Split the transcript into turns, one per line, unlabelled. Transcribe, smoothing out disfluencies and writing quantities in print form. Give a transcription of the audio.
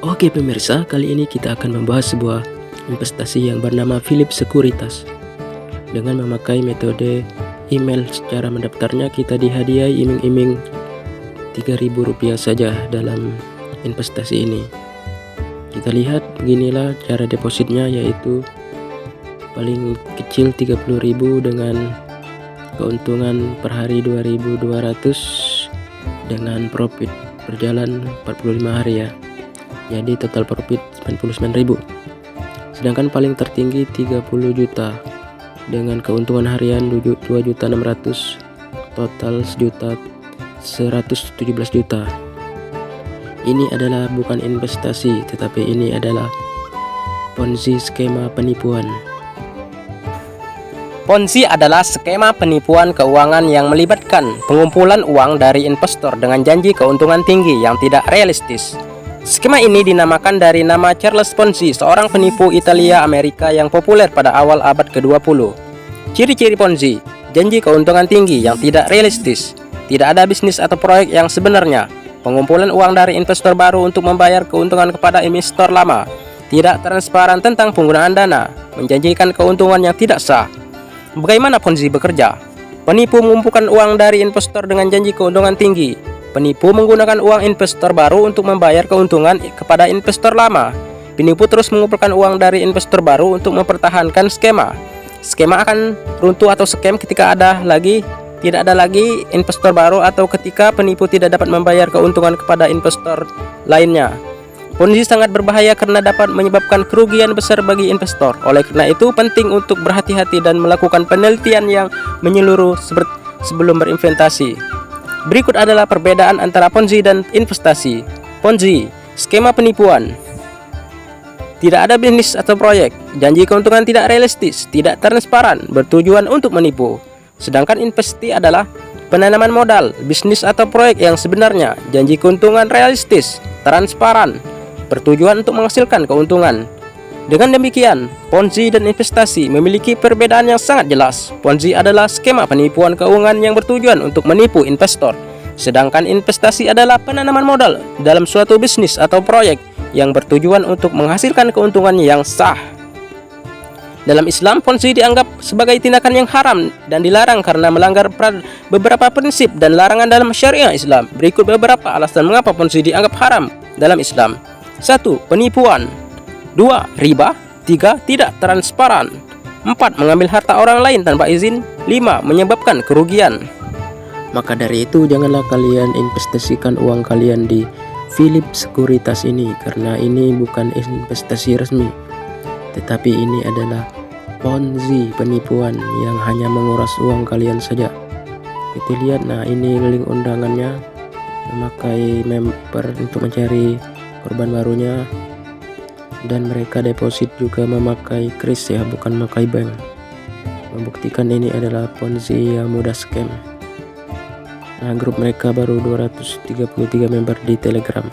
Oke pemirsa, kali ini kita akan membahas sebuah investasi yang bernama Phillip Securitas. Dengan memakai metode email secara mendaftarnya, kita dihadiahi iming-iming Rp3.000 saja dalam investasi ini. Kita lihat beginilah cara depositnya, yaitu paling kecil 30.000 dengan keuntungan per hari 2.200 dengan profit berjalan 45 hari ya. Jadi total profit 99.000. Sedangkan paling tertinggi 30 juta dengan keuntungan harian 2.600.000, total 1.117 juta. Ini adalah bukan investasi, tetapi ini adalah Ponzi, skema penipuan.
Ponzi adalah skema penipuan keuangan yang melibatkan pengumpulan uang dari investor dengan janji keuntungan tinggi yang tidak realistis. Skema ini dinamakan dari nama Charles Ponzi, seorang penipu Italia Amerika yang populer pada awal abad ke-20. Ciri-ciri Ponzi: janji keuntungan tinggi yang tidak realistis, tidak ada bisnis atau proyek yang sebenarnya, pengumpulan uang dari investor baru untuk membayar keuntungan kepada investor lama, tidak transparan tentang penggunaan dana, menjanjikan keuntungan yang tidak sah. Bagaimana Ponzi bekerja? Penipu mengumpulkan uang dari investor dengan janji keuntungan tinggi. Penipu menggunakan uang investor baru untuk membayar keuntungan kepada investor lama. Penipu terus mengumpulkan uang dari investor baru untuk mempertahankan skema. Skema akan runtuh atau scam ketika tidak ada lagi investor baru atau ketika penipu tidak dapat membayar keuntungan kepada investor lainnya. Ponzi sangat berbahaya karena dapat menyebabkan kerugian besar bagi investor. Oleh karena itu, penting untuk berhati-hati dan melakukan penelitian yang menyeluruh sebelum berinvestasi. Berikut adalah perbedaan antara Ponzi dan investasi. Ponzi, skema penipuan. Tidak ada bisnis atau proyek, janji keuntungan tidak realistis, tidak transparan, bertujuan untuk menipu. Sedangkan investasi adalah penanaman modal, bisnis atau proyek yang sebenarnya, janji keuntungan realistis, transparan, bertujuan untuk menghasilkan keuntungan. Dengan demikian, Ponzi dan investasi memiliki perbedaan yang sangat jelas. Ponzi adalah skema penipuan keuangan yang bertujuan untuk menipu investor, sedangkan investasi adalah penanaman modal dalam suatu bisnis atau proyek yang bertujuan untuk menghasilkan keuntungan yang sah. Dalam Islam, Ponzi dianggap sebagai tindakan yang haram dan dilarang karena melanggar beberapa prinsip dan larangan dalam syariah Islam. Berikut beberapa alasan mengapa Ponzi dianggap haram dalam Islam. 1. Penipuan. 2. Riba. 3. Tidak transparan. 4. Mengambil harta orang lain tanpa izin. 5. Menyebabkan kerugian.
Maka dari itu, janganlah kalian investasikan uang kalian di Phillip Securitas ini, karena ini bukan investasi resmi, tetapi ini adalah Ponzi, penipuan yang hanya menguras uang kalian saja. Kita lihat, nah ini link undangannya, memakai member untuk mencari korban barunya, dan mereka deposit juga memakai kris ya, bukan memakai bank, membuktikan ini adalah Ponzi yang mudah scam. Nah, grup mereka baru 233 member di Telegram.